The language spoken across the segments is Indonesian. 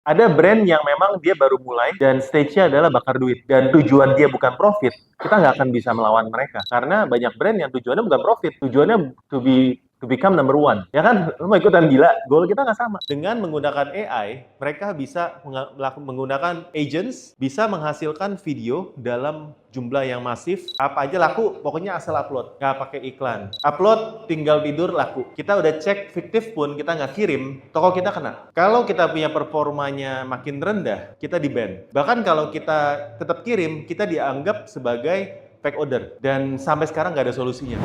Ada brand yang memang dia baru mulai dan stage-nya adalah bakar duit dan tujuan dia bukan profit, kita nggak akan bisa melawan mereka. Karena banyak brand yang tujuannya bukan profit, tujuannya to become number one. Ya kan, lu mau ikutan gila, goal kita nggak sama. Dengan menggunakan AI, mereka bisa menggunakan agents, bisa menghasilkan video dalam jumlah yang masif, apa aja laku, pokoknya asal upload, nggak pakai iklan. Upload, tinggal tidur, laku. Kita udah cek fiktif pun, kita nggak kirim, toko kita kena. Kalau kita punya performanya makin rendah, kita di-ban. Bahkan kalau kita tetap kirim, kita dianggap sebagai fake order. Dan sampai sekarang nggak ada solusinya.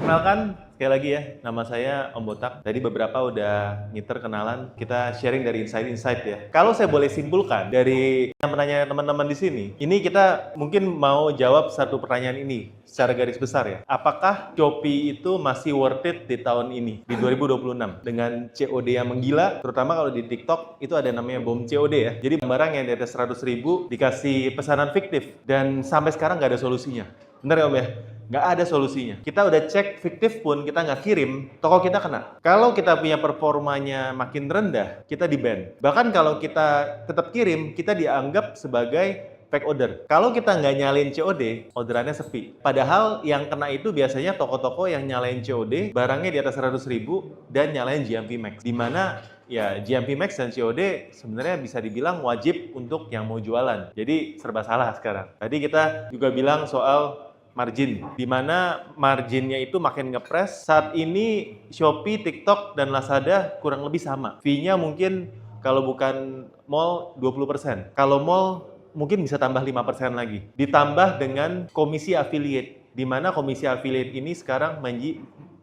Kenalkan, sekali lagi ya, nama saya Om Botak. Tadi beberapa udah ngiter kenalan, kita sharing dari insight-insight ya. Kalau saya boleh simpulkan dari yang pertanyaan teman-teman di sini, ini kita mungkin mau jawab satu pertanyaan ini secara garis besar ya. Apakah Shopee itu masih worth it di tahun ini, di 2026? Dengan COD yang menggila, terutama kalau di TikTok, itu ada namanya bom COD ya. Jadi barang yang di atas 100.000 dikasih pesanan fiktif, dan sampai sekarang nggak ada solusinya. Bener ya Om ya? Nggak ada solusinya. Kita udah cek fiktif pun, kita nggak kirim, toko kita kena. Kalau kita punya performanya makin rendah, kita di-ban. Bahkan kalau kita tetap kirim, kita dianggap sebagai fake order. Kalau kita nggak nyalain COD, orderannya sepi. Padahal yang kena itu biasanya toko-toko yang nyalain COD, barangnya di atas 100.000 dan nyalain GMV Max. Dimana ya GMV Max dan COD sebenarnya bisa dibilang wajib untuk yang mau jualan. Jadi serba salah sekarang. Tadi kita juga bilang soal margin, di mana marginnya itu makin ngepres. Saat ini Shopee, TikTok, dan Lazada kurang lebih sama. Fee-nya mungkin kalau bukan mall 20%. Kalau mall mungkin bisa tambah 5% lagi. Ditambah dengan komisi affiliate, di mana komisi affiliate ini sekarang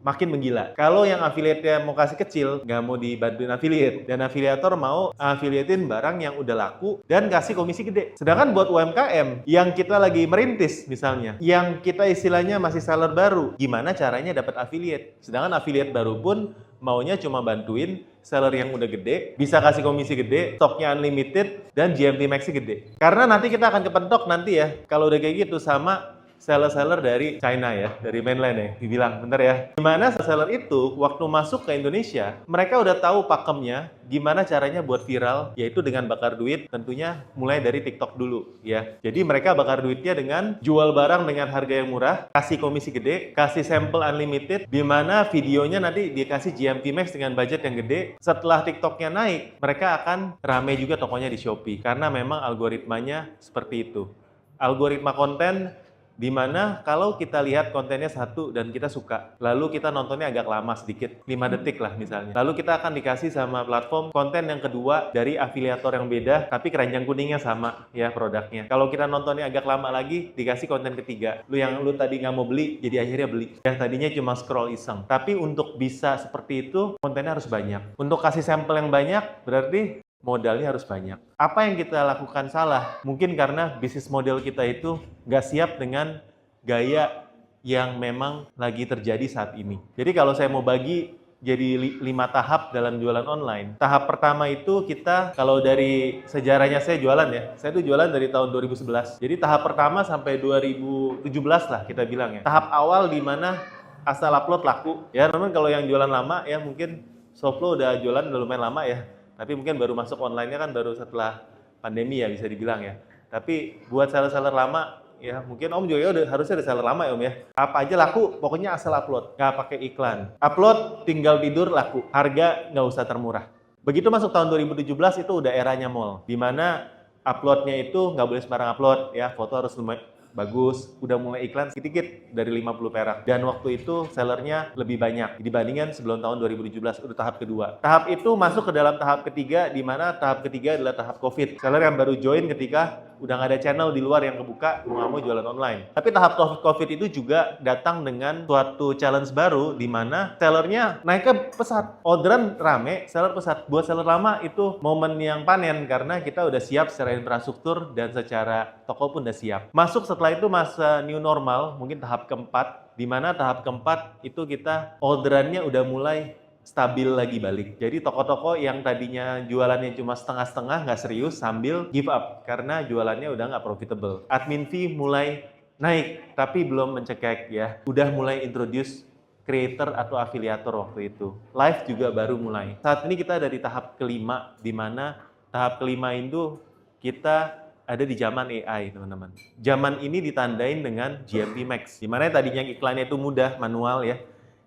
makin menggila. Kalau yang affiliate-nya mau kasih kecil, nggak mau dibantuin affiliate. Dan afiliator mau affiliatein barang yang udah laku dan kasih komisi gede. Sedangkan buat UMKM, yang kita lagi merintis misalnya, yang kita istilahnya masih seller baru, gimana caranya dapat affiliate? Sedangkan affiliate baru pun maunya cuma bantuin seller yang udah gede, bisa kasih komisi gede, stoknya unlimited, dan GMV Max-nya gede. Karena nanti kita akan kepentok nanti ya, kalau udah kayak gitu sama seller-seller dari China ya, dari mainland ya, dibilang, bener ya. Gimana seller itu waktu masuk ke Indonesia, mereka udah tahu pakemnya, gimana caranya buat viral, yaitu dengan bakar duit, tentunya mulai dari TikTok dulu ya. Jadi mereka bakar duitnya dengan jual barang dengan harga yang murah, kasih komisi gede, kasih sampel unlimited, di mana videonya nanti dikasih GMV Max dengan budget yang gede. Setelah TikToknya naik, mereka akan rame juga tokonya di Shopee, karena memang algoritmanya seperti itu. Algoritma konten di mana kalau kita lihat kontennya satu dan kita suka, lalu kita nontonnya agak lama sedikit, 5 detik lah misalnya. Lalu kita akan dikasih sama platform konten yang kedua dari afiliator yang beda, tapi keranjang kuningnya sama ya produknya. Kalau kita nontonnya agak lama lagi, dikasih konten ketiga. Lu tadi nggak mau beli, jadi akhirnya beli. Yang tadinya cuma scroll iseng. Tapi untuk bisa seperti itu, kontennya harus banyak. Untuk kasih sampel yang banyak, berarti modalnya harus banyak. Apa yang kita lakukan salah? Mungkin karena bisnis model kita itu nggak siap dengan gaya yang memang lagi terjadi saat ini. Jadi kalau saya mau bagi jadi 5 tahap dalam jualan online. Tahap pertama itu kita, kalau dari sejarahnya saya jualan ya, saya tuh jualan dari tahun 2011. Jadi tahap pertama sampai 2017 lah kita bilang ya. Tahap awal di mana asal upload laku. Ya teman, kalau yang jualan lama ya mungkin Shoplo udah jualan udah lumayan lama ya. Tapi mungkin baru masuk online-nya kan baru setelah pandemi ya bisa dibilang ya. Tapi buat seller-seller lama ya mungkin Om juga ya harusnya ada seller lama ya Om ya. Apa aja laku, pokoknya asal upload, nggak pakai iklan. Upload, tinggal tidur, laku. Harga nggak usah termurah. Begitu masuk tahun 2017 itu udah eranya mall, di mana uploadnya itu nggak boleh sembarang upload ya, foto harus lumayan bagus, udah mulai iklan sedikit dari 50 perak. Dan waktu itu sellernya lebih banyak dibandingkan sebelum tahun 2017, udah tahap kedua. Tahap itu masuk ke dalam tahap ketiga, di mana tahap ketiga adalah tahap COVID. Seller yang baru join ketika udah nggak ada channel di luar yang kebuka, mau nggak mau jualan online. Tapi tahap COVID itu juga datang dengan suatu challenge baru, di mana sellernya naiknya pesat. Orderan rame, seller pesat. Buat seller lama itu momen yang panen, karena kita udah siap secara infrastruktur dan secara toko pun udah siap. Masuk setelah itu masa new normal, mungkin tahap keempat, di mana tahap keempat itu kita orderannya udah mulai stabil lagi balik. Jadi toko-toko yang tadinya jualannya cuma setengah-setengah, nggak serius, sambil give up karena jualannya udah nggak profitable. Admin fee mulai naik, tapi belum mencekek ya. Udah mulai introduce creator atau afiliator waktu itu. Live juga baru mulai. Saat ini kita ada di tahap kelima, di mana tahap kelima itu kita ada di zaman AI, teman-teman. Zaman ini ditandain dengan GMP Max, di mana tadinya iklannya itu mudah, manual ya.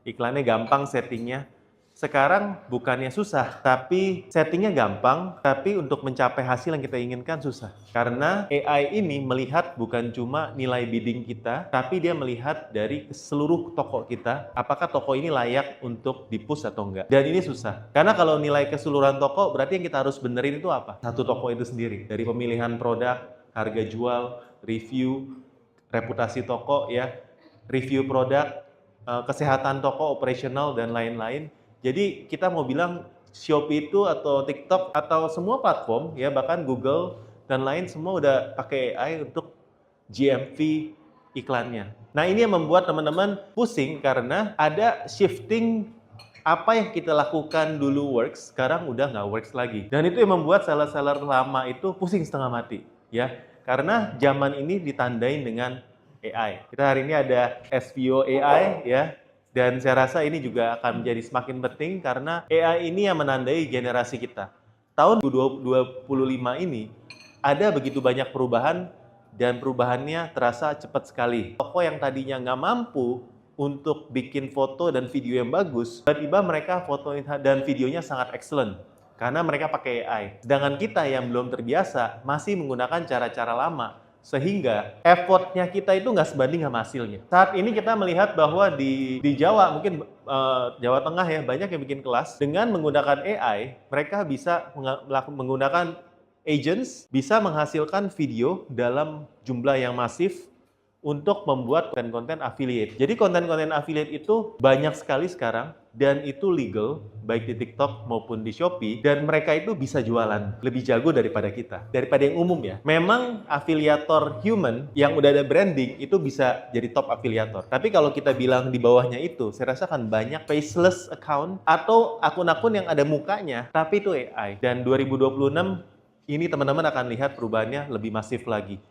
Iklannya gampang settingnya. Sekarang bukannya susah, tapi settingnya gampang, tapi untuk mencapai hasil yang kita inginkan susah. Karena AI ini melihat bukan cuma nilai bidding kita, tapi dia melihat dari seluruh toko kita, apakah toko ini layak untuk di-push atau enggak. Dan ini susah. Karena kalau nilai keseluruhan toko, berarti yang kita harus benerin itu apa? Satu toko itu sendiri. Dari pemilihan produk, harga jual, review, reputasi toko, ya, review produk, kesehatan toko, operasional, dan lain-lain. Jadi kita mau bilang Shopee itu atau TikTok atau semua platform ya bahkan Google dan lain semua udah pakai AI untuk GMV iklannya. Nah ini yang membuat teman-teman pusing karena ada shifting apa yang kita lakukan dulu works sekarang udah nggak works lagi. Dan itu yang membuat seller-seller lama itu pusing setengah mati ya karena zaman ini ditandain dengan AI. Kita hari ini ada SVO AI ya. Dan saya rasa ini juga akan menjadi semakin penting karena AI ini yang menandai generasi kita. Tahun 2025 ini ada begitu banyak perubahan dan perubahannya terasa cepat sekali. Toko yang tadinya nggak mampu untuk bikin foto dan video yang bagus, tiba-tiba mereka foto dan videonya sangat excellent karena mereka pakai AI. Sedangkan kita yang belum terbiasa masih menggunakan cara-cara lama. Sehingga effortnya kita itu nggak sebanding sama hasilnya. Saat ini kita melihat bahwa di Jawa, mungkin Jawa Tengah ya, banyak yang bikin kelas. Dengan menggunakan AI, mereka bisa menggunakan agents, bisa menghasilkan video dalam jumlah yang masif untuk membuat konten-konten affiliate. Jadi konten-konten affiliate itu banyak sekali sekarang dan itu legal baik di TikTok maupun di Shopee dan mereka itu bisa jualan lebih jago daripada kita, daripada yang umum ya. Memang afiliator human yang udah ada branding itu bisa jadi top afiliator. Tapi kalau kita bilang di bawahnya itu, saya rasa kan banyak faceless account atau akun-akun yang ada mukanya tapi itu AI. Dan 2026 ini teman-teman akan lihat perubahannya lebih masif lagi.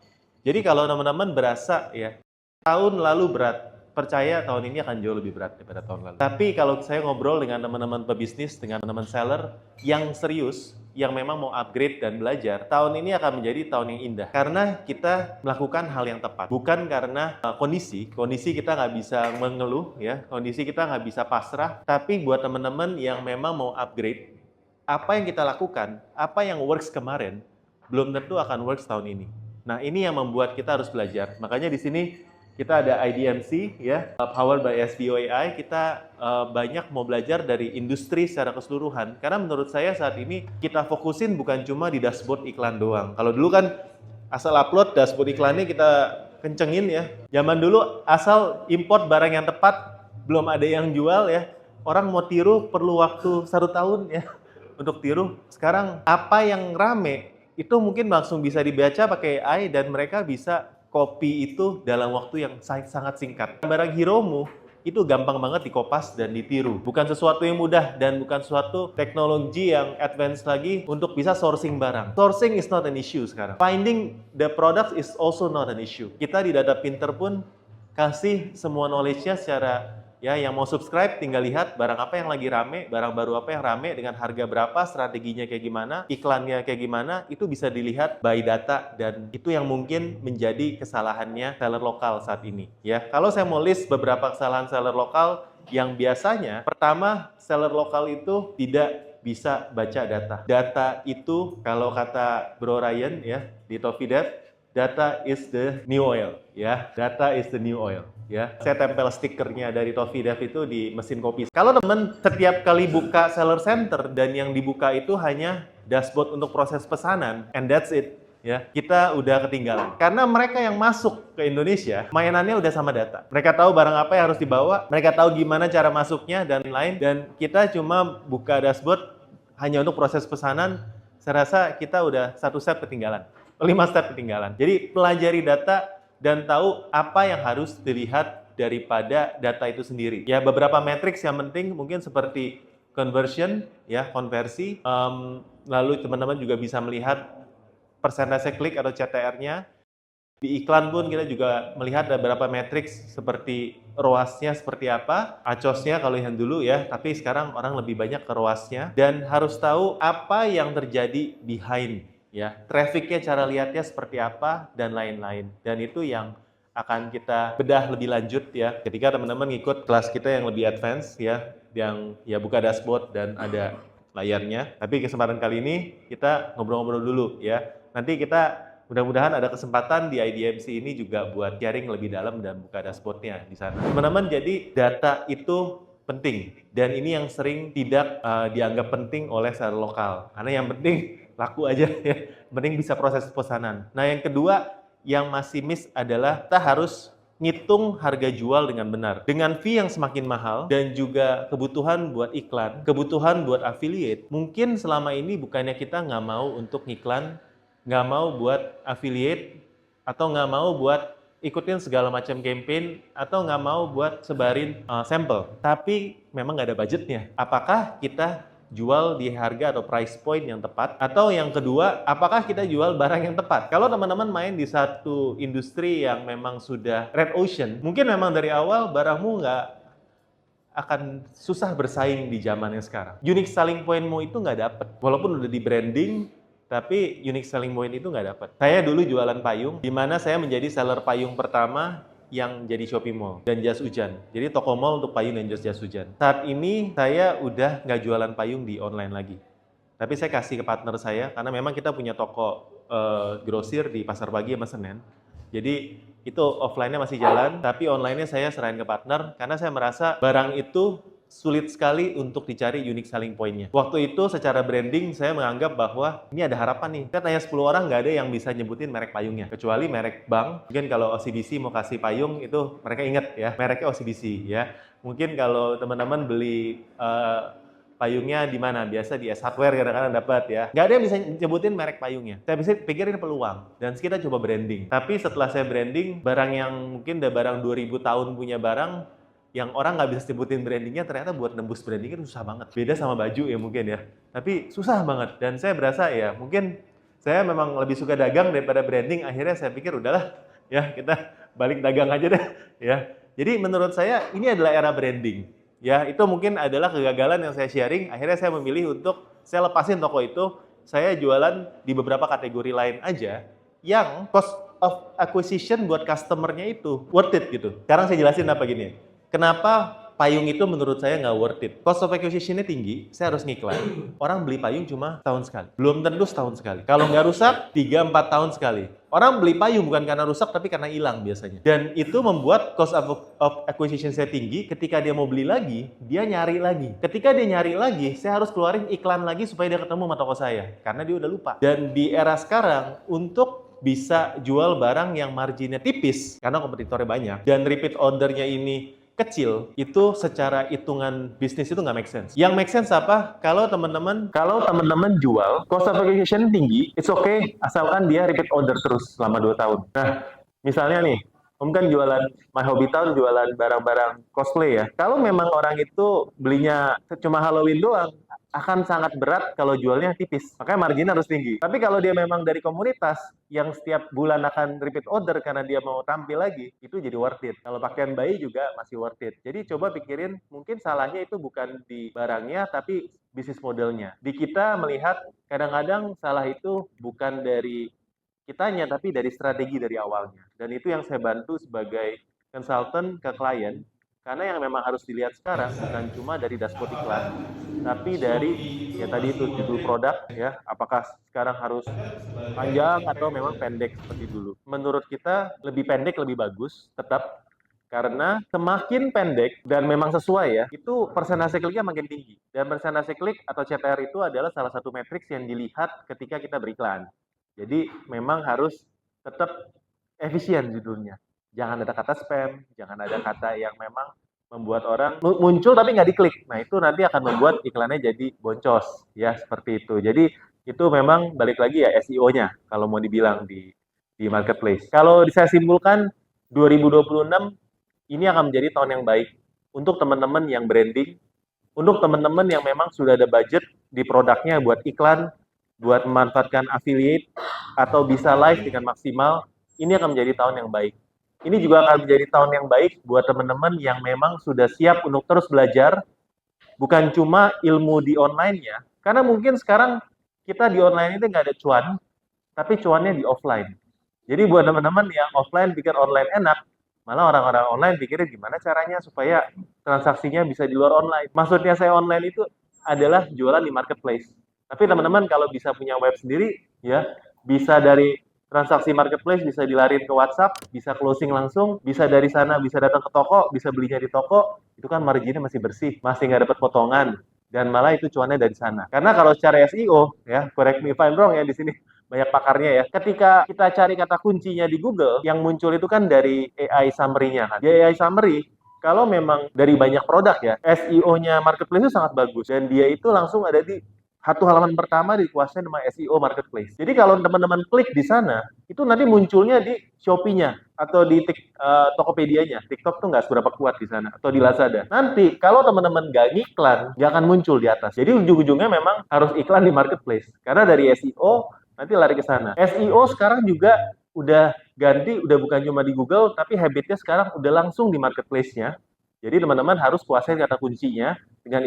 Jadi kalau teman-teman berasa ya, tahun lalu berat, percaya tahun ini akan jauh lebih berat daripada tahun lalu. Tapi kalau saya ngobrol dengan teman-teman pebisnis, dengan teman-teman seller yang serius, yang memang mau upgrade dan belajar, tahun ini akan menjadi tahun yang indah. Karena kita melakukan hal yang tepat. Bukan karena kondisi kita nggak bisa mengeluh, ya, kondisi kita nggak bisa pasrah. Tapi buat teman-teman yang memang mau upgrade, apa yang kita lakukan, apa yang works kemarin, belum tentu akan works tahun ini. Nah, ini yang membuat kita harus belajar. Makanya di sini kita ada IDMC, ya, powered by SVO AI. Kita banyak mau belajar dari industri secara keseluruhan. Karena menurut saya saat ini kita fokusin bukan cuma di dashboard iklan doang. Kalau dulu kan asal upload dashboard iklannya kita kencengin ya. Zaman dulu asal import barang yang tepat, belum ada yang jual ya. Orang mau tiru perlu waktu 1 tahun ya untuk tiru. Sekarang apa yang rame itu mungkin langsung bisa dibaca pakai AI dan mereka bisa copy itu dalam waktu yang sangat singkat. Barang Hiromu itu gampang banget dikopas dan ditiru. Bukan sesuatu yang mudah dan bukan suatu teknologi yang advance lagi untuk bisa sourcing barang. Sourcing is not an issue sekarang. Finding the product is also not an issue. Kita di Data Pinter pun kasih semua knowledge-nya secara ya, yang mau subscribe tinggal lihat barang apa yang lagi rame, barang baru apa yang rame, dengan harga berapa, strateginya kayak gimana, iklannya kayak gimana, itu bisa dilihat by data dan itu yang mungkin menjadi kesalahannya seller lokal saat ini. Ya, kalau saya mau list beberapa kesalahan seller lokal yang biasanya, pertama, seller lokal itu tidak bisa baca data. Data itu kalau kata Bro Ryan ya di Toffee Dev, data is the new oil, ya. Data is the new oil, ya. Saya tempel stikernya dari Toffee Dev itu di mesin kopi. Kalau teman setiap kali buka seller center dan yang dibuka itu hanya dashboard untuk proses pesanan, and that's it, ya. Kita udah ketinggalan. Karena mereka yang masuk ke Indonesia, mainannya udah sama data. Mereka tahu barang apa yang harus dibawa, mereka tahu gimana cara masuknya dan lain. Dan kita cuma buka dashboard hanya untuk proses pesanan. Saya rasa kita udah 1 step ketinggalan. 5 step ketinggalan. Jadi pelajari data dan tahu apa yang harus dilihat daripada data itu sendiri. Ya, beberapa matriks yang penting mungkin seperti conversion, ya, konversi. Lalu teman-teman juga bisa melihat persentase klik atau CTR-nya. Di iklan pun kita juga melihat ada beberapa matriks seperti ROAS-nya seperti apa, ACOS-nya kalau yang dulu ya, tapi sekarang orang lebih banyak ke ROAS-nya, dan harus tahu apa yang terjadi behind ya, traffic-nya, cara lihatnya seperti apa, dan lain-lain. Dan itu yang akan kita bedah lebih lanjut ya, ketika teman-teman ngikut kelas kita yang lebih advance ya, yang ya buka dashboard dan ada layarnya. Tapi kesempatan kali ini kita ngobrol-ngobrol dulu ya. Nanti kita mudah-mudahan ada kesempatan di IDMC ini juga buat sharing lebih dalam dan buka dashboardnya di sana. Teman-teman, jadi data itu penting dan ini yang sering tidak dianggap penting oleh seller lokal. Karena yang penting laku aja ya, penting bisa proses pesanan. Nah yang kedua yang masih miss adalah kita harus ngitung harga jual dengan benar. Dengan fee yang semakin mahal dan juga kebutuhan buat iklan, kebutuhan buat affiliate, mungkin selama ini bukannya kita nggak mau untuk ngiklan, nggak mau buat affiliate, atau nggak mau buat ikutin segala macam campaign, atau nggak mau buat sebarin sampel. Tapi memang nggak ada budgetnya. Apakah kita jual di harga atau price point yang tepat? Atau yang kedua, apakah kita jual barang yang tepat? Kalau teman-teman main di satu industri yang memang sudah red ocean, mungkin memang dari awal barangmu nggak akan susah bersaing di zamannya sekarang. Unique selling point-mu itu nggak dapet. Walaupun udah di branding, tapi unique selling point itu nggak dapat. Saya dulu jualan payung, di mana saya menjadi seller payung pertama yang jadi Shopee Mall dan jas hujan. Jadi toko mall untuk payung dan jas hujan. Saat ini saya udah nggak jualan payung di online lagi. Tapi saya kasih ke partner saya, karena memang kita punya toko grosir di Pasar Pagi sama Senen. Jadi itu offline-nya masih jalan, tapi online-nya saya serahin ke partner, karena saya merasa barang itu sulit sekali untuk dicari unique selling point-nya. Waktu itu secara branding saya menganggap bahwa ini ada harapan nih. Kita tanya 10 orang nggak ada yang bisa nyebutin merek payungnya. Kecuali merek bank. Mungkin kalau OCBC mau kasih payung itu mereka inget ya, mereknya OCBC ya. Mungkin kalau teman-teman beli payungnya di mana? Biasa di S Hardware kadang-kadang dapat ya. Nggak ada yang bisa nyebutin merek payungnya. Saya pikir ini peluang. Dan kita coba branding. Tapi setelah saya branding, barang yang mungkin udah barang 2000 tahun punya barang, yang orang nggak bisa sebutin brandingnya, ternyata buat nembus brandingnya itu susah banget. Beda sama baju ya mungkin ya, tapi susah banget. Dan saya berasa ya mungkin saya memang lebih suka dagang daripada branding. Akhirnya saya pikir udahlah ya, kita balik dagang aja deh ya. Jadi menurut saya ini adalah era branding ya. Itu mungkin adalah kegagalan yang saya sharing. Akhirnya saya memilih untuk saya lepasin toko itu, saya jualan di beberapa kategori lain aja yang cost of acquisition buat customer-nya itu worth it gitu. Sekarang saya jelasin apa gini. Kenapa payung itu menurut saya nggak worth it? Cost of acquisition-nya tinggi, saya harus ngiklan. Orang beli payung cuma tahun sekali. Belum tentu setahun sekali. Kalau nggak rusak, 3-4 tahun sekali. Orang beli payung bukan karena rusak, tapi karena hilang biasanya. Dan itu membuat cost of acquisition saya tinggi. Ketika dia mau beli lagi, dia nyari lagi. Ketika dia nyari lagi, saya harus keluarin iklan lagi supaya dia ketemu sama toko saya. Karena dia udah lupa. Dan di era sekarang, untuk bisa jual barang yang marginnya tipis, karena kompetitornya banyak, dan repeat ordernya ini kecil, itu secara hitungan bisnis itu nggak make sense. Yang make sense apa? Kalau teman-teman jual, cost of acquisition tinggi, it's okay, asalkan dia repeat order terus selama 2 tahun. Nah, misalnya nih, Om kan jualan My Hobby Town, jualan barang-barang cosplay ya. Kalau memang orang itu belinya cuma Halloween doang, akan sangat berat kalau jualnya tipis. Makanya margin harus tinggi. Tapi kalau dia memang dari komunitas yang setiap bulan akan repeat order karena dia mau tampil lagi, itu jadi worth it. Kalau pakaian bayi juga masih worth it. Jadi coba pikirin, mungkin salahnya itu bukan di barangnya, tapi bisnis modelnya. Di kita melihat kadang-kadang salah itu bukan dari kitanya, tapi dari strategi dari awalnya. Dan itu yang saya bantu sebagai konsultan ke klien. Karena yang memang harus dilihat sekarang bukan cuma dari dashboard iklan, tapi dari ya tadi itu judul produk ya, apakah sekarang harus panjang atau memang pendek seperti dulu. Menurut kita lebih pendek lebih bagus tetap, karena semakin pendek dan memang sesuai ya, itu persentase kliknya makin tinggi. Dan persentase klik atau CTR itu adalah salah satu matriks yang dilihat ketika kita beriklan. Jadi memang harus tetap efisien judulnya. Jangan ada kata spam, jangan ada kata yang memang membuat orang muncul tapi nggak diklik. Nah itu nanti akan membuat iklannya jadi boncos, ya seperti itu. Jadi itu memang balik lagi ya SEO-nya kalau mau dibilang di marketplace. Kalau saya simpulkan 2026 ini akan menjadi tahun yang baik untuk teman-teman yang branding, untuk teman-teman yang memang sudah ada budget di produknya buat iklan, buat memanfaatkan affiliate atau bisa live dengan maksimal. ini akan menjadi tahun yang baik. Ini juga akan menjadi tahun yang baik buat teman-teman yang memang sudah siap untuk terus belajar, bukan cuma ilmu di online-nya. Karena mungkin sekarang kita di online itu nggak ada cuan, tapi cuannya di offline. Jadi buat teman-teman yang offline pikir online enak, malah orang-orang online pikirnya gimana caranya supaya transaksinya bisa di luar online. Maksudnya saya online itu adalah jualan di marketplace. Tapi teman-teman kalau bisa punya web sendiri, ya bisa dari transaksi marketplace bisa dilarin ke WhatsApp, bisa closing langsung, bisa dari sana bisa datang ke toko, bisa belinya di toko, itu kan marginnya masih bersih, masih nggak dapat potongan, dan malah itu cuannya dari sana. Karena kalau secara SEO, ya correct me if I'm wrong ya di sini banyak pakarnya ya. Ketika kita cari kata kuncinya di Google, yang muncul itu kan dari AI summary-nya kan. Di AI summary, kalau memang dari banyak produk ya, SEO-nya marketplace itu sangat bagus dan dia itu langsung ada di satu halaman pertama dikuasai nama SEO marketplace. Jadi kalau teman-teman klik di sana, itu nanti munculnya di Shopee-nya atau di Tokopedia-nya. TikTok tuh nggak seberapa kuat di sana atau di Lazada. Nanti kalau teman-teman nggak ngiklan, nggak akan muncul di atas. Jadi ujung-ujungnya memang harus iklan di marketplace. Karena dari SEO nanti lari ke sana. SEO sekarang juga udah ganti, udah bukan cuma di Google, tapi habitnya sekarang udah langsung di marketplace-nya. Jadi teman-teman harus kuasai kata kuncinya dengan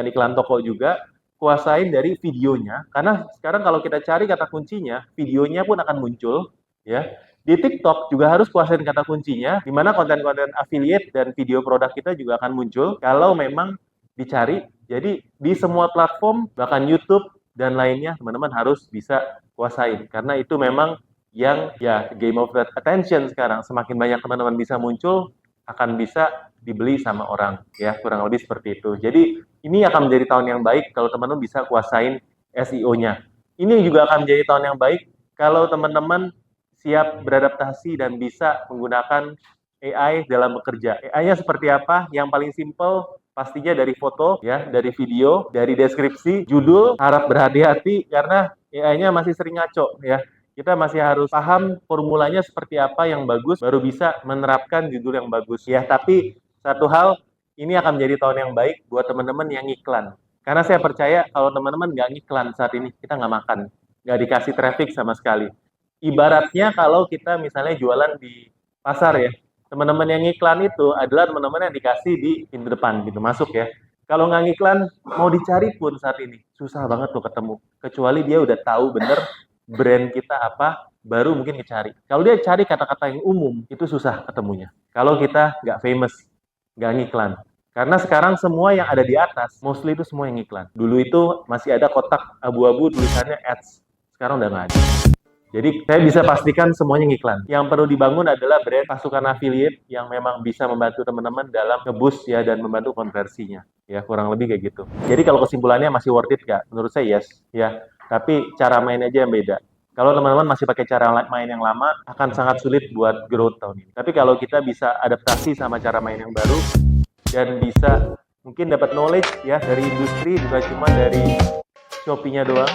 iklan toko juga, kuasain dari videonya, karena sekarang kalau kita cari kata kuncinya, videonya pun akan muncul, ya. Di TikTok juga harus kuasain kata kuncinya, di mana konten-konten affiliate dan video produk kita juga akan muncul kalau memang dicari. Jadi di semua platform, bahkan YouTube dan lainnya, teman-teman harus bisa kuasain, karena itu memang yang ya game of that attention sekarang. Semakin banyak teman-teman bisa muncul, akan bisa dibeli sama orang, ya kurang lebih seperti itu. Jadi ini akan menjadi tahun yang baik kalau teman-teman bisa kuasain SEO-nya. Ini juga akan menjadi tahun yang baik kalau teman-teman siap beradaptasi dan bisa menggunakan AI dalam bekerja. AI-nya seperti apa? Yang paling simple pastinya dari foto, ya, dari video, dari deskripsi, judul. Harap berhati-hati karena AI-nya masih sering ngaco, ya. Kita masih harus paham formulanya seperti apa yang bagus, baru bisa menerapkan judul yang bagus. Ya, tapi satu hal, ini akan menjadi tahun yang baik buat teman-teman yang iklan. Karena saya percaya kalau teman-teman nggak ngiklan saat ini, kita nggak makan. Nggak dikasih traffic sama sekali. Ibaratnya kalau kita misalnya jualan di pasar ya, teman-teman yang iklan itu adalah teman-teman yang dikasih di pintu depan, pintu masuk ya. Kalau nggak ngiklan, mau dicari pun saat ini, susah banget tuh ketemu. Kecuali dia udah tahu bener brand kita apa, baru mungkin dicari. Kalau dia cari kata-kata yang umum, itu susah ketemunya. Kalau kita nggak famous, nggak ngiklan. Karena sekarang semua yang ada di atas, mostly itu semua yang iklan. Dulu itu masih ada kotak abu-abu tulisannya ads. Sekarang udah nggak ada. Jadi saya bisa pastikan semuanya ngiklan. Yang perlu dibangun adalah brand pasukan affiliate yang memang bisa membantu teman-teman dalam nge-boost ya dan membantu konversinya. Ya kurang lebih kayak gitu. Jadi kalau kesimpulannya masih worth it nggak? Menurut saya yes. Ya. Tapi cara main aja yang beda. Kalau teman-teman masih pakai cara main yang lama, akan sangat sulit buat growth tahun ini. Tapi kalau kita bisa adaptasi sama cara main yang baru, dan bisa mungkin dapat knowledge ya dari industri, bukan cuma dari Shopee-nya doang,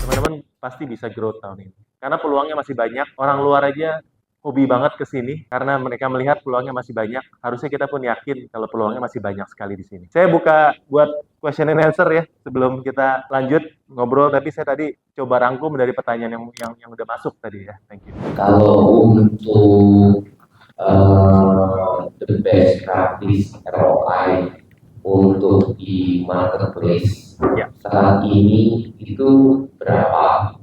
teman-teman pasti bisa growth tahun ini. Karena peluangnya masih banyak, orang luar aja hobi banget ke sini karena mereka melihat peluangnya masih banyak. Harusnya kita pun yakin kalau peluangnya masih banyak sekali di sini. Saya buka buat question and answer ya sebelum kita lanjut ngobrol. Tapi saya tadi coba rangkum dari pertanyaan yang udah masuk tadi ya. Thank you. Kalau untuk the best practice ROI untuk di marketplace ya, saat ini itu berapa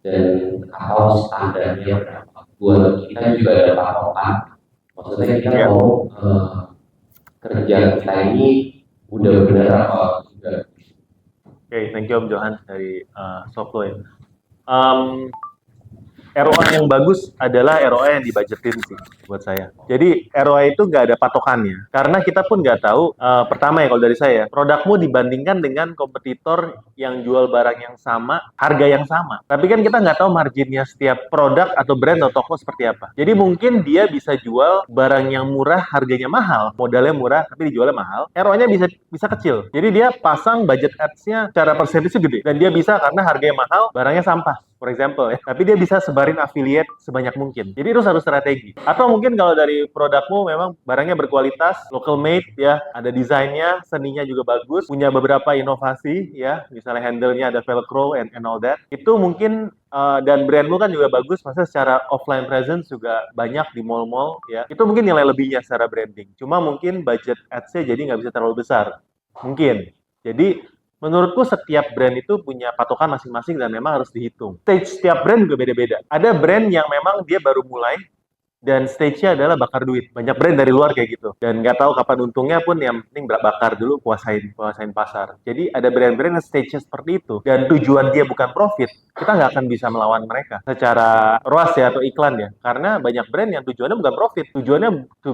dan atau standarnya berapa? Buat kita juga ada patokan. Maksudnya kita mau kerja kita ini udah benar apa sudah? Oke, thank you Om Johan dari Soplo ya. ROI yang bagus adalah ROI yang dibudgetin sih buat saya. Jadi ROI itu nggak ada patokannya. Karena kita pun nggak tahu, pertama ya kalau dari saya, produkmu dibandingkan dengan kompetitor yang jual barang yang sama, harga yang sama. Tapi kan kita nggak tahu marginnya setiap produk atau brand atau toko seperti apa. Jadi mungkin dia bisa jual barang yang murah, harganya mahal, modalnya murah, tapi dijualnya mahal. ROI-nya bisa kecil. Jadi dia pasang budget ads-nya secara persentasenya gede. Dan dia bisa karena harganya mahal, barangnya sampah. for example ya. Tapi dia bisa sebarin affiliate sebanyak mungkin. Jadi itu satu strategi. Atau mungkin kalau dari produkmu memang barangnya berkualitas, local made ya, ada desainnya, seninya juga bagus, punya beberapa inovasi ya, misalnya handle-nya ada velcro and all that. Itu mungkin dan brandmu kan juga bagus, maksudnya secara offline presence juga banyak di mall-mall ya. Itu mungkin nilai lebihnya secara branding. Cuma mungkin budget ads-nya jadi nggak bisa terlalu besar. Mungkin. Jadi menurutku setiap brand itu punya patokan masing-masing dan memang harus dihitung. Stage setiap brand juga beda-beda. Ada brand yang memang dia baru mulai dan stage-nya adalah bakar duit. Banyak brand dari luar kayak gitu. Dan nggak tahu kapan untungnya pun, yang penting bakar dulu, kuasain pasar. Jadi ada brand-brand yang stage-nya seperti itu. Dan tujuan dia bukan profit, kita nggak akan bisa melawan mereka secara ROAS ya atau iklan ya. Karena banyak brand yang tujuannya bukan profit, tujuannya to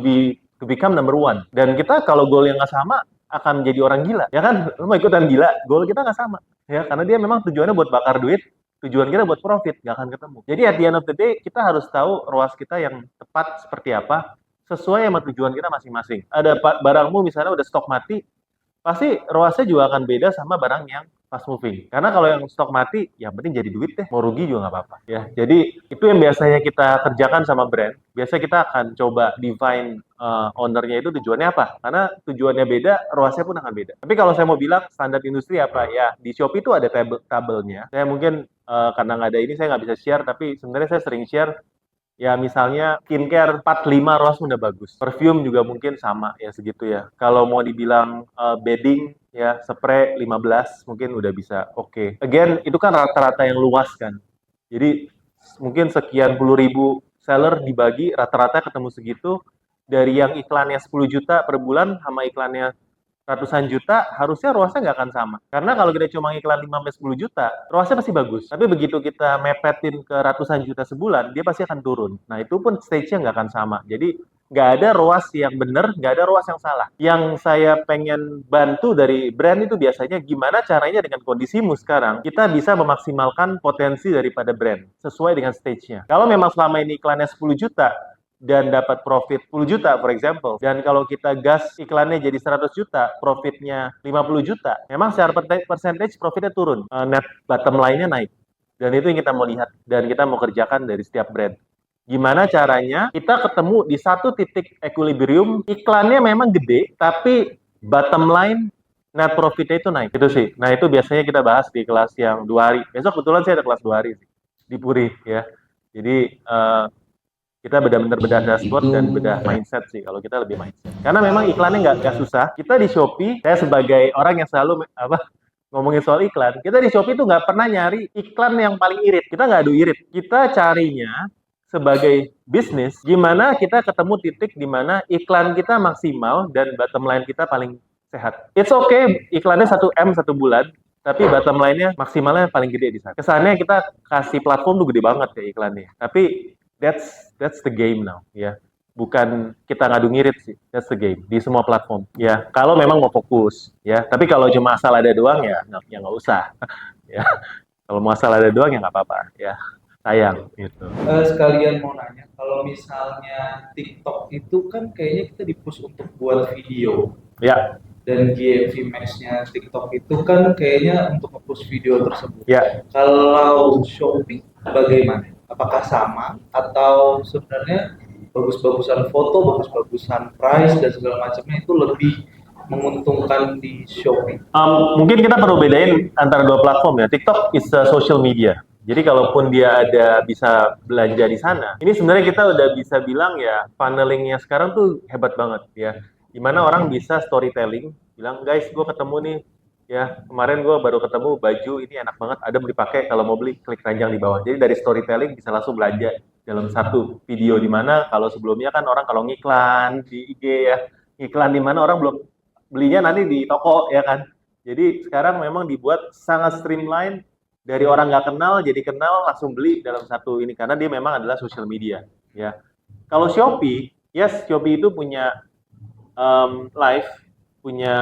become number one. Dan kita kalau goal yang nggak sama, akan menjadi orang gila. Ya kan, lu mau ikutan gila, goal kita nggak sama. Ya, karena dia memang tujuannya buat bakar duit, tujuan kita buat profit, nggak akan ketemu. Jadi at the end of the day, kita harus tahu ROAS kita yang tepat seperti apa, sesuai sama tujuan kita masing-masing. Ada barangmu misalnya udah stok mati, pasti ROAS-nya juga akan beda sama barang yang fast moving. Karena kalau yang stok mati, yang penting jadi duit deh, mau rugi juga nggak apa-apa. Ya, jadi itu yang biasanya kita kerjakan sama brand. Biasanya kita akan coba define ownernya itu tujuannya apa. Karena tujuannya beda, ROAS-nya pun akan beda. Tapi kalau saya mau bilang standar industri apa, ya di Shopee itu ada tabelnya. Saya mungkin karena nggak ada ini, saya nggak bisa share, tapi sebenarnya saya sering share. Ya misalnya skincare 45 ROAS udah bagus. Perfume juga mungkin sama ya segitu ya. Kalau mau dibilang bedding ya spray 15 mungkin udah bisa oke. Again itu kan rata-rata yang luas kan. Jadi mungkin sekian puluh ribu seller dibagi rata-rata ketemu segitu. Dari yang iklannya 10 juta per bulan sama iklannya ratusan juta, harusnya ROAS-nya nggak akan sama. Karena kalau kita cuma iklan 5-10 juta, ROAS-nya pasti bagus. Tapi begitu kita mepetin ke ratusan juta sebulan, dia pasti akan turun. Nah, itu pun stage-nya nggak akan sama. Jadi, nggak ada ROAS yang benar, nggak ada ROAS yang salah. Yang saya pengen bantu dari brand itu biasanya gimana caranya dengan kondisimu sekarang, kita bisa memaksimalkan potensi daripada brand, sesuai dengan stage-nya. Kalau memang selama ini iklannya 10 juta, dan dapat profit 10 juta for example, dan kalau kita gas iklannya jadi 100 juta, profitnya 50 juta, memang secara percentage profitnya turun, net bottom line-nya naik. Dan itu yang kita mau lihat dan kita mau kerjakan dari setiap brand. Gimana caranya kita ketemu di satu titik equilibrium, iklannya memang gede, tapi bottom line net profitnya itu naik. Itu sih. Nah, itu biasanya kita bahas di kelas yang 2 hari. Besok kebetulan saya ada kelas 2 hari sih, di Puri ya. Jadi kita benar-benar bedah dashboard dan bedah mindset sih. Kalau kita lebih mindset. Karena memang iklannya nggak susah. Kita di Shopee, saya sebagai orang yang selalu ngomongin soal iklan, kita di Shopee itu nggak pernah nyari iklan yang paling irit. Kita nggak adu irit. Kita carinya sebagai bisnis, gimana kita ketemu titik di mana iklan kita maksimal dan bottom line kita paling sehat. It's okay, iklannya 1M 1 bulan, tapi bottom line-nya maksimalnya paling gede di sana. Kesannya kita kasih platform tuh gede banget ya iklannya. Tapi that's the game now ya. Bukan kita ngadu ngirit sih, that's the game di semua platform ya. Kalau memang mau fokus ya, tapi kalau cuma asal ada doang ya nggak usah ya. Kalau mau asal ada doang ya nggak apa-apa ya, sayang gitu. Sekalian mau nanya, kalau misalnya TikTok itu kan kayaknya kita di-push untuk buat video Ya, dan GMV match-nya TikTok itu kan kayaknya untuk nge-push video tersebut. ya. Kalau Shopee bagaimana? Apakah sama atau sebenarnya bagus-bagusan foto, bagus-bagusan price dan segala macamnya itu lebih menguntungkan di Shopee? Mungkin kita perlu bedain antara dua platform ya. TikTok is a social media. Jadi kalaupun dia ada bisa belanja di sana, ini sebenarnya kita udah bisa bilang ya funnelingnya sekarang tuh hebat banget ya. Dimana orang bisa storytelling, bilang guys gue ketemu nih, ya kemarin gue baru ketemu baju ini enak banget, ada mau dipakai, kalau mau beli klik keranjang di bawah. Jadi dari storytelling bisa langsung belanja dalam satu video, di mana kalau sebelumnya kan orang kalau ngiklan di IG ya, iklan di mana orang belum belinya nanti di toko ya kan. Jadi sekarang memang dibuat sangat streamline, dari orang nggak kenal jadi kenal langsung beli dalam satu ini, karena dia memang adalah social media ya. Kalau Shopee, yes Shopee itu punya live, punya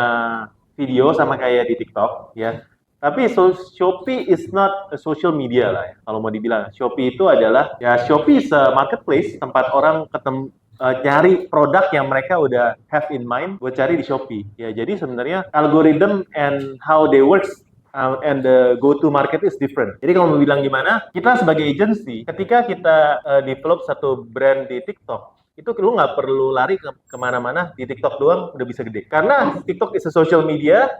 video sama kayak di TikTok ya. Tapi Shopee is not a social media lah ya. Kalau mau dibilang, Shopee itu adalah ya Shopee is a marketplace, tempat orang ketemu cari produk yang mereka udah have in mind buat cari di Shopee. Ya, jadi sebenarnya algorithm and how they works and the go-to market is different. Jadi kalau mau bilang gimana, kita sebagai agency, ketika kita develop satu brand di TikTok, itu lu nggak perlu lari kemana-mana, di TikTok doang udah bisa gede. Karena TikTok is a social media,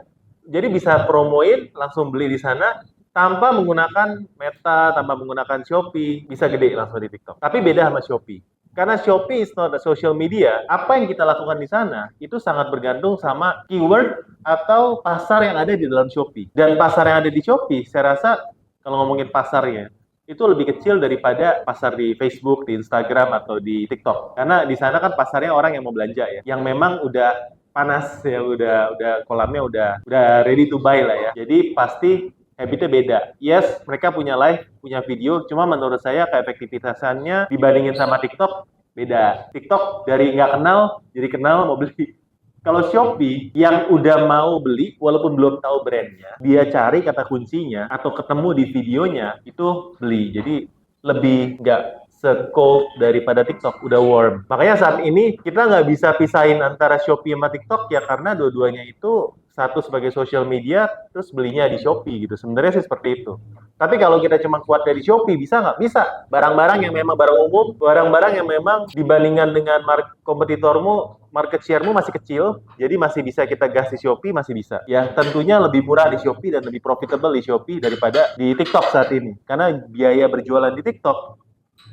jadi bisa promoin, langsung beli di sana, tanpa menggunakan Meta, tanpa menggunakan Shopee, bisa gede langsung di TikTok. Tapi beda sama Shopee. Karena Shopee is not a social media, apa yang kita lakukan di sana itu sangat bergantung sama keyword atau pasar yang ada di dalam Shopee. Dan pasar yang ada di Shopee, saya rasa kalau ngomongin pasarnya, itu lebih kecil daripada pasar di Facebook, di Instagram, atau di TikTok. Karena di sana kan pasarnya orang yang mau belanja ya, yang memang udah panas ya, udah kolamnya udah ready to buy lah ya. Jadi pasti habitnya beda. Yes, mereka punya live, punya video, cuma menurut saya keefektivitasannya dibandingin sama TikTok beda. TikTok dari nggak kenal jadi kenal mau beli. Kalau Shopee yang udah mau beli walaupun belum tahu brandnya, dia cari kata kuncinya atau ketemu di videonya itu beli. Jadi lebih nggak se-cold daripada TikTok, udah warm. Makanya saat ini kita nggak bisa pisahin antara Shopee sama TikTok ya karena dua-duanya itu satu sebagai social media, terus belinya di Shopee gitu. Sebenarnya sih seperti itu. Tapi kalau kita cuma kuat dari Shopee, bisa nggak? Bisa. Barang-barang yang memang barang umum, barang-barang yang memang dibandingkan dengan kompetitormu, market share-mu masih kecil, jadi masih bisa kita gas di Shopee, masih bisa. Ya tentunya lebih murah di Shopee dan lebih profitable di Shopee daripada di TikTok saat ini. Karena biaya berjualan di TikTok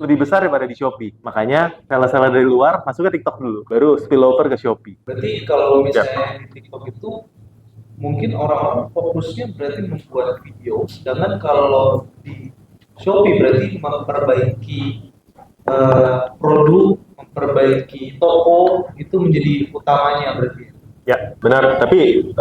lebih besar daripada di Shopee. Makanya seller-seller dari luar masuk ke TikTok dulu, baru spill over ke Shopee. Berarti kalau misalnya di TikTok itu mungkin orang-orang fokusnya berarti membuat video, sedangkan kalau di Shopee berarti memperbaiki produk, memperbaiki toko itu menjadi utamanya berarti. Ya, benar. Tapi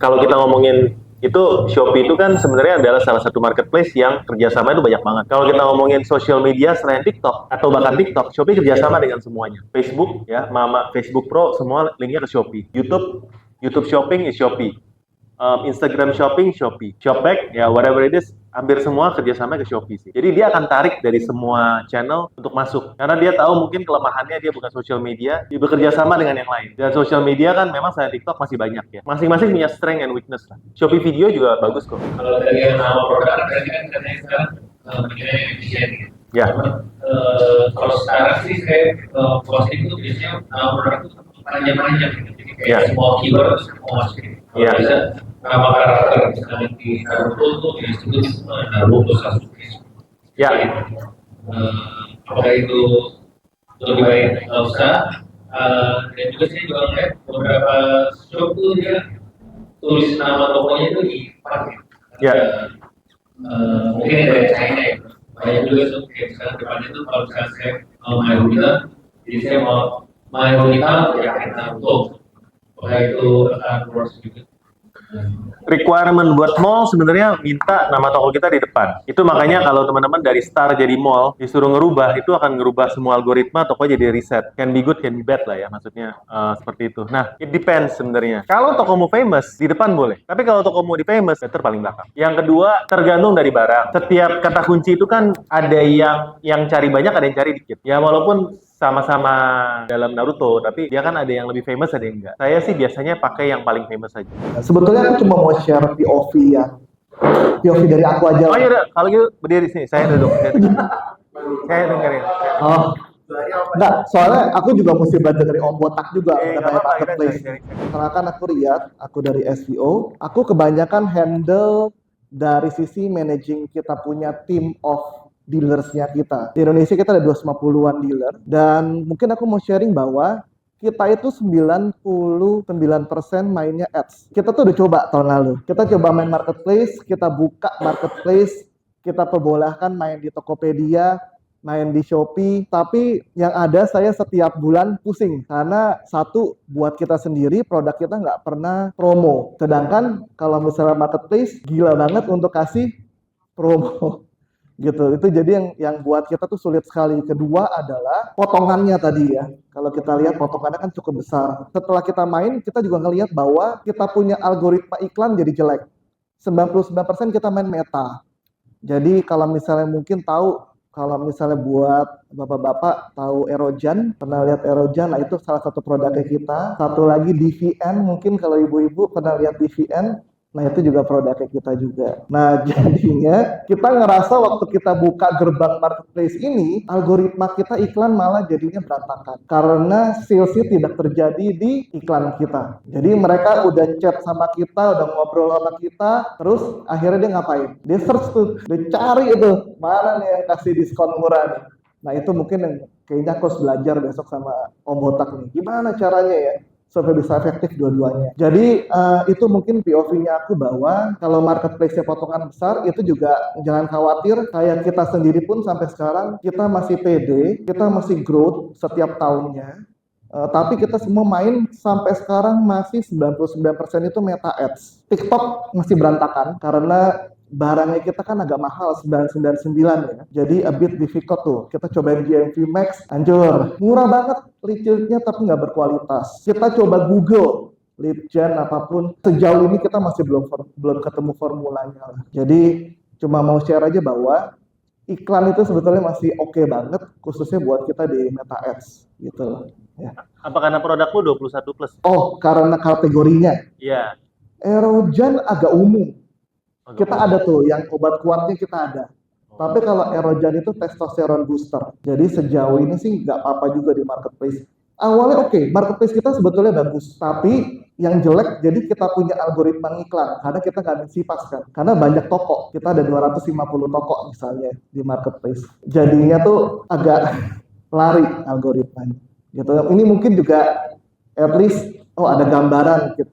kalau kita ngomongin itu Shopee itu kan sebenarnya adalah salah satu marketplace yang kerjasama itu banyak banget. Kalau kita ngomongin social media selain TikTok atau bahkan TikTok, Shopee kerjasama dengan semuanya. Facebook ya, Mama Facebook Pro semua linknya ke Shopee. YouTube Shopping is Shopee. Instagram Shopping, Shopee. Shopback, ya whatever it is, hampir semua kerjasama ke Shopee sih. Jadi dia akan tarik dari semua channel untuk masuk. Karena dia tahu mungkin kelemahannya dia bukan social media, dia bekerja sama dengan yang lain. Dan social media kan memang selain TikTok masih banyak ya. Masing-masing punya strength and weakness lah. Shopee video juga bagus kok. Kalau dari yang nama produk, berarti kan katanya sekarang bikinnya efisien. Ya. Kalau sekarang sih saya posting itu biasanya nama produk itu panjang-panjang gitu. Jadi kayak Ya. semua keyword terus mau masukin. Kalau Ya. bisa nama karakter misalnya di Naruto tuh disebut Naruto Sasuke. Ya. Apakah itu lebih baik nggak usah? Dan juga saya juga ngeliat beberapa shop tuh dia tulis nama tokonya itu di depan ya. Ya. Mungkin dari China ya. Banyak juga tuh kayak misalnya depannya tuh kalau misalnya saya mau main kita, jadi saya mau main kita ya Naruto. Apakah itu akan works juga? Requirement buat mall sebenarnya minta nama toko kita di depan. Itu makanya kalau teman-teman dari Star jadi mall disuruh ngerubah, itu akan ngerubah semua algoritma, toko jadi reset. Can be good, can be bad lah ya, maksudnya seperti itu. Nah, it depends sebenarnya. Kalau tokomu famous di depan boleh, tapi kalau tokomu di famous better paling belakang. Yang kedua tergantung dari barang. Setiap kata kunci itu kan ada yang cari banyak, ada yang cari dikit. Ya walaupun sama-sama dalam Naruto, tapi dia kan ada yang lebih famous, ada yang enggak. Saya sih biasanya pakai yang paling famous aja. Sebetulnya aku cuma mau share POV dari aku aja. Oh iya, kalau gitu berdiri sini, saya duduk. Saya dengerin. Oh, enggak, soalnya aku juga mesti belajar dari Om Botak juga Nggak mengenai apa-apa, kita marketplace. sharing. Karena kan aku Riyad, aku dari SEO, aku kebanyakan handle dari sisi managing kita punya team of dealersnya kita. Di Indonesia kita ada 250-an dealer, dan mungkin aku mau sharing bahwa kita itu 99% mainnya ads. Kita tuh udah coba tahun lalu. Kita coba main marketplace, kita buka marketplace, kita perbolehkan main di Tokopedia, main di Shopee, tapi yang ada saya setiap bulan pusing karena satu, buat kita sendiri produk kita nggak pernah promo, sedangkan kalau misalnya marketplace gila banget untuk kasih promo gitu. Itu jadi yang buat kita tuh sulit sekali. Kedua adalah potongannya tadi ya, kalau kita lihat potongannya kan cukup besar. Setelah kita main, kita juga ngelihat bahwa kita punya algoritma iklan jadi jelek. 99% kita main meta. Jadi kalau misalnya mungkin tahu, kalau misalnya buat bapak-bapak tahu Erojan, pernah lihat Erojan, nah itu salah satu produknya kita. Satu lagi DVN, mungkin kalau ibu-ibu pernah lihat DVN, Nah, itu juga produknya kita juga. Nah, jadinya kita ngerasa waktu kita buka gerbang marketplace ini, algoritma kita iklan malah jadinya berantakan. Karena salesnya tidak terjadi di iklan kita. Jadi mereka udah chat sama kita, udah ngobrol sama kita, terus akhirnya dia ngapain? Dia search tuh, dia cari itu, mana nih yang kasih diskon murah nih. Nah, itu mungkin yang kayaknya aku harus belajar besok sama Om Botak nih. Gimana caranya ya? Supaya bisa efektif dua-duanya. Jadi itu mungkin POV-nya aku bahwa kalau marketplace-nya potongan besar itu juga jangan khawatir, kayak kita sendiri pun sampai sekarang kita masih pede, kita masih growth setiap tahunnya. Tapi kita semua main sampai sekarang masih 99% itu Meta Ads. TikTok masih berantakan karena barangnya kita kan agak mahal 999 ya. Jadi a bit difficult tuh. Kita cobain GMV Max, anjur. Murah banget lead-nya tapi nggak berkualitas. Kita coba Google lead gen apapun. Sejauh ini kita masih belum ketemu formulanya. Jadi cuma mau share aja bahwa iklan itu sebetulnya masih oke banget khususnya buat kita di Meta Ads gitu. Ya. Apa karena produkku 21 plus? Oh, karena kategorinya. Iya. Erogen agak umum. Kita ada tuh yang obat kuatnya kita ada. Tapi kalau Erogen itu testosteron booster. Jadi sejauh ini sih nggak apa-apa juga di marketplace. Awalnya oke, marketplace kita sebetulnya bagus. Tapi yang jelek jadi kita punya algoritma iklan. Karena kita nggak mensipas kan. Karena banyak toko. Kita ada 250 toko misalnya di marketplace. Jadinya tuh agak lari algoritmanya. Gitu. Ini mungkin juga at least ada gambaran gitu,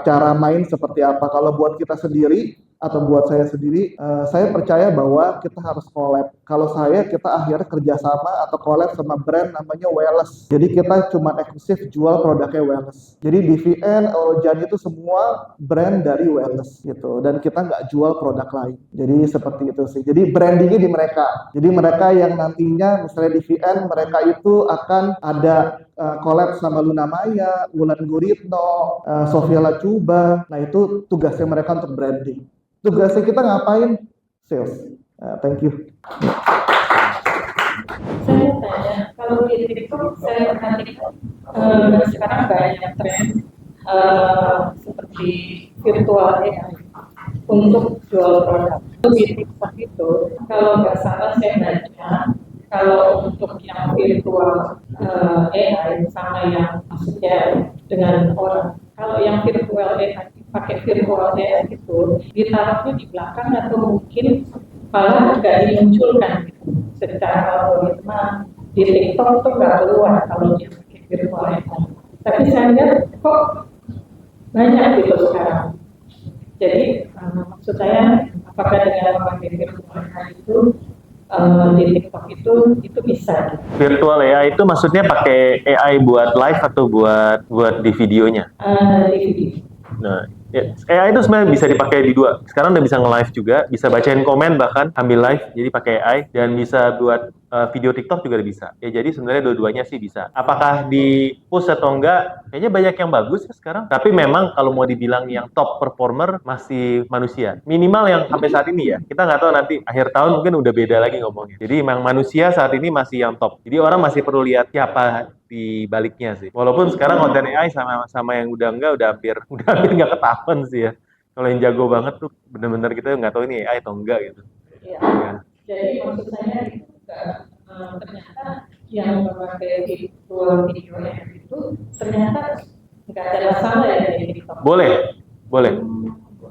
cara main seperti apa. Kalau buat kita sendiri atau buat saya sendiri, saya percaya bahwa kita harus collab. Kalau kita akhirnya kerjasama atau collab sama brand namanya Wellness. Jadi kita cuma eksklusif jual produknya Wellness. Jadi DVN, Erogen itu semua brand dari Wellness gitu. Dan kita nggak jual produk lain. Jadi seperti itu sih. Jadi brandingnya di mereka. Jadi mereka yang nantinya misalnya DVN, mereka itu akan ada collab sama Luna Maya, Wulan Guritno, Sofia Lacuba. Nah itu tugasnya mereka untuk branding. Tugasnya kita ngapain? Sales. Thank you. Saya tanya, kalau di TikTok saya perhatikan sekarang banyak tren seperti virtual AI untuk jual produk. Di TikTok itu, kalau nggak salah saya baca, kalau untuk yang virtual AI sama yang maksudnya dengan orang, kalau yang virtual AI pakai virtual AI itu ditaruhnya di belakang atau mungkin malah nggak dimunculkan gitu. Secara algoritma di TikTok itu nggak keluar kalau dia pakai virtual AI. Tapi saya lihat kok banyak gitu sekarang. Jadi maksud saya apakah dengan memakai virtual AI itu di TikTok itu bisa. Virtual AI itu maksudnya pakai AI buat live atau buat di videonya? Di video. Nah, ya, AI itu sebenarnya bisa dipakai di dua. Sekarang udah bisa nge-live juga, bisa bacain komen bahkan ambil live, jadi pakai AI dan bisa buat video TikTok juga bisa. Ya jadi sebenarnya dua-duanya sih bisa. Apakah di push atau enggak? Kayaknya banyak yang bagus ya sekarang. Tapi memang kalau mau dibilang yang top performer masih manusia. Minimal yang sampai saat ini ya. Kita nggak tahu nanti akhir tahun mungkin udah beda lagi ngomongnya. Jadi memang manusia saat ini masih yang top. Jadi orang masih perlu lihat siapa di baliknya sih. Walaupun sekarang konten AI sama yang udah enggak udah hampir nggak ketahuan sih ya. Kalau yang jago banget tuh bener-bener kita nggak tahu ini AI atau enggak gitu. Ya. Ya. Jadi maksud saya ternyata yang memakai virtual video itu ternyata nggak ada masalah ya dari TikTok. Boleh.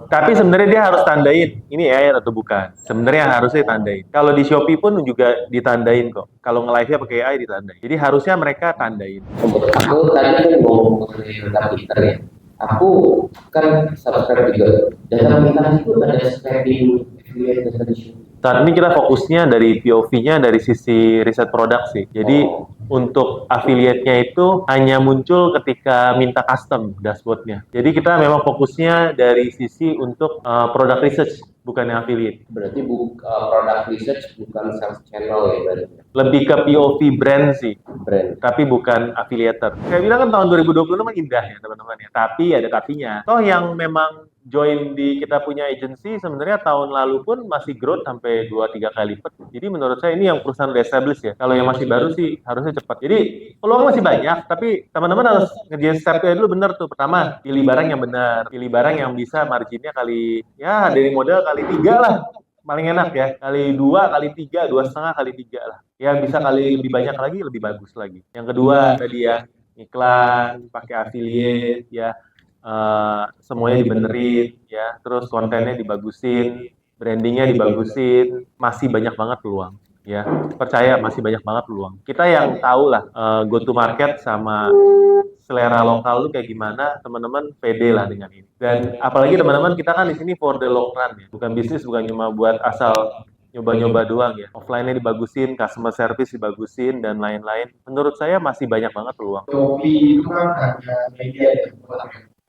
Tapi sebenarnya dia harus tandain ini AI atau bukan. Sebenarnya harusnya tandain. Kalau di Shopee pun juga ditandain kok. Kalau nge-live-nya pakai AI ditandain. Jadi harusnya mereka tandain. Aku tadi kan mau mengenai data Twitter ya. Aku kan subscribe juga. Data Twitter itu ada spending affiliate data di Shopee. Saat ini kita fokusnya dari POV-nya dari sisi riset produk sih. Jadi untuk affiliate-nya itu hanya muncul ketika minta custom dashboard-nya. Jadi kita memang fokusnya dari sisi untuk product research, bukan yang affiliate. Berarti product research bukan sales channel ya berarti. Lebih ke POV brand sih, Brand. tapi bukan affiliator. Saya bilang kan tahun 2020 memang indah ya teman-teman ya. Tapi ada tapinya. Toh yang memang join di kita punya agency sebenarnya tahun lalu pun masih growth sampai 2-3 kali lipat. Jadi menurut saya ini yang perusahaan udah established ya. Kalau yang masih baru sih harusnya cepat. Jadi peluang masih banyak, tapi teman-teman harus ngerjain stepnya dulu bener tuh. Pertama, pilih barang yang benar, pilih barang yang bisa marginnya kali, ya dari modal kali 3 lah. Paling enak ya, kali 2, kali 3, 2,5 kali 3 lah. Ya bisa kali lebih banyak lagi, lebih bagus lagi. Yang kedua tadi ya, iklan, pakai affiliate, ya semuanya dibenerin, ya, terus kontennya dibagusin, brandingnya dibagusin, masih banyak banget peluang. Ya, percaya masih banyak banget peluang. Kita yang tahu lah go to market sama selera lokal lu kayak gimana, teman-teman pede lah dengan ini. Dan apalagi teman-teman kita kan di sini for the long run ya, bukan bisnis, bukan cuma buat asal nyoba-nyoba doang ya. Offline-nya dibagusin, customer service dibagusin dan lain-lain. Menurut saya masih banyak banget peluang. Shopee itu kan hanya media ya,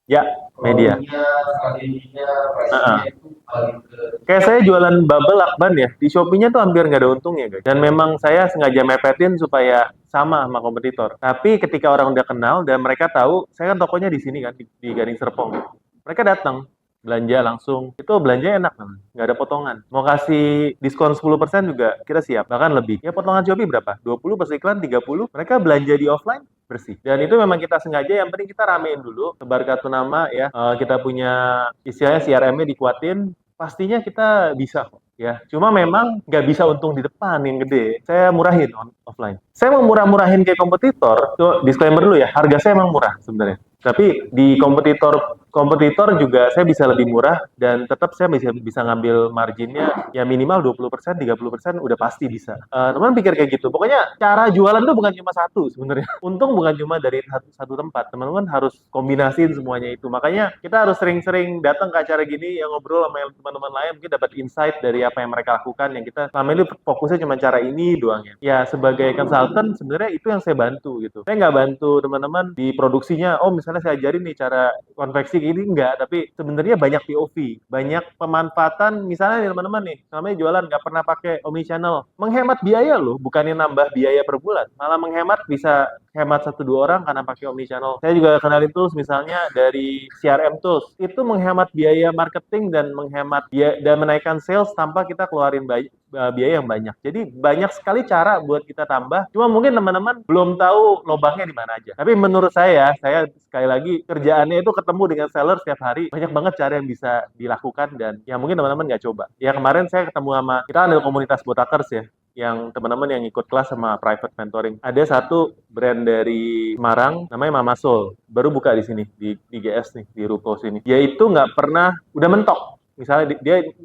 Ya, media. strateginya, pricingnya itu paling ke Kayak saya jualan bubble lakban ya, di Shopee-nya tuh hampir nggak ada untungnya guys. Dan memang saya sengaja mepetin supaya sama kompetitor. Tapi ketika orang udah kenal dan mereka tahu, saya kan tokonya di sini kan, di Gading Serpong. Mereka datang, belanja langsung. Itu belanja enak kan, nggak ada potongan. Mau kasih diskon 10% juga kita siap, bahkan lebih. Ya potongan Shopee berapa? 20 pas iklan, 30. Mereka belanja di offline, bersih. Dan itu memang kita sengaja, yang penting kita ramein dulu, tebar kartu nama ya. Kita punya istilahnya CRM-nya dikuatin, pastinya kita bisa kok. Ya, cuma memang nggak bisa untung di depan yang gede. Saya murahin offline. Saya mau murah-murahin kayak kompetitor. Tuh disclaimer dulu ya, harga saya emang murah sebenarnya. Tapi di kompetitor juga saya bisa lebih murah dan tetap saya bisa ngambil marginnya ya minimal 20%, 30% udah pasti bisa. Teman pikir kayak gitu. Pokoknya cara jualan tuh bukan cuma satu sebenarnya. Untung bukan cuma dari satu tempat. Teman-teman harus kombinasiin semuanya itu. Makanya kita harus sering-sering datang ke acara gini yang ngobrol sama teman-teman lain, mungkin dapat insight dari apa yang mereka lakukan, yang kita selama ini fokusnya cuma cara ini doang ya. Ya sebagai consultant sebenarnya itu yang saya bantu gitu. Saya nggak bantu teman-teman di produksinya, oh misalnya saya ajarin nih cara konveksi ini, enggak, tapi sebenarnya banyak POV, banyak pemanfaatan. Misalnya nih teman-teman nih, namanya jualan nggak pernah pakai omnichannel, menghemat biaya loh, bukannya nambah biaya per bulan, malah menghemat, bisa hemat 1-2 orang karena pakai omnichannel. Saya juga kenalin tools misalnya dari CRM tools, itu menghemat biaya marketing dan menghemat biaya dan menaikkan sales tanpa kita keluarin biaya yang banyak. Jadi banyak sekali cara buat kita tambah. Cuma mungkin teman-teman belum tahu lobangnya di mana aja. Tapi menurut saya sekali lagi kerjaannya itu ketemu dengan seller setiap hari. Banyak banget cara yang bisa dilakukan dan ya mungkin teman-teman nggak coba. Ya kemarin saya ketemu sama, kita ada komunitas botakers ya, yang teman-teman yang ikut kelas sama private mentoring. Ada satu brand dari Semarang namanya Mama Soul, baru buka di sini di GS nih, di Ruko sini. Dia itu nggak pernah, udah mentok. Misalnya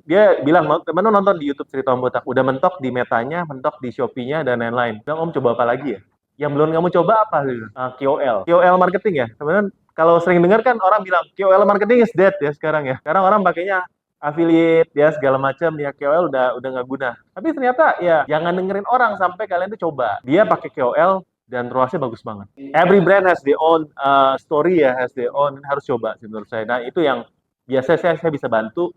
dia bilang, teman-teman nonton di YouTube Cerita Om Botak, udah mentok di Metanya, mentok di Shopee-nya dan lain-lain. Bilang, Om coba apa lagi ya? Yang belum kamu coba apa? KOL marketing ya. Teman-teman kalau sering dengar kan orang bilang KOL marketing is dead ya sekarang ya. Sekarang orang pakainya affiliate ya segala macam ya, KOL udah nggak guna. Tapi ternyata ya jangan dengerin orang sampai kalian tuh coba. Dia pakai KOL dan ROAS-nya bagus banget. Every brand has their own story ya, has their own, harus coba sih menurut saya. Nah, itu yang biasa saya bisa bantu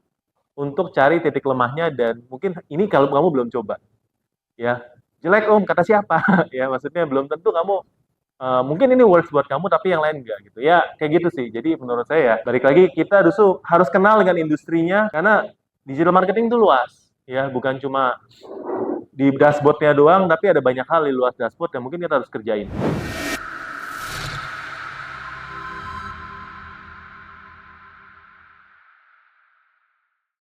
untuk cari titik lemahnya, dan mungkin ini kalau kamu belum coba. Ya, jelek Om, kata siapa? Ya, maksudnya belum tentu kamu mungkin ini works buat kamu tapi yang lain enggak gitu ya, kayak gitu sih. Jadi menurut saya balik lagi kita harus kenal dengan industrinya, karena digital marketing itu luas ya, bukan cuma di dashboardnya doang, tapi ada banyak hal di luas dashboard yang mungkin kita harus kerjain.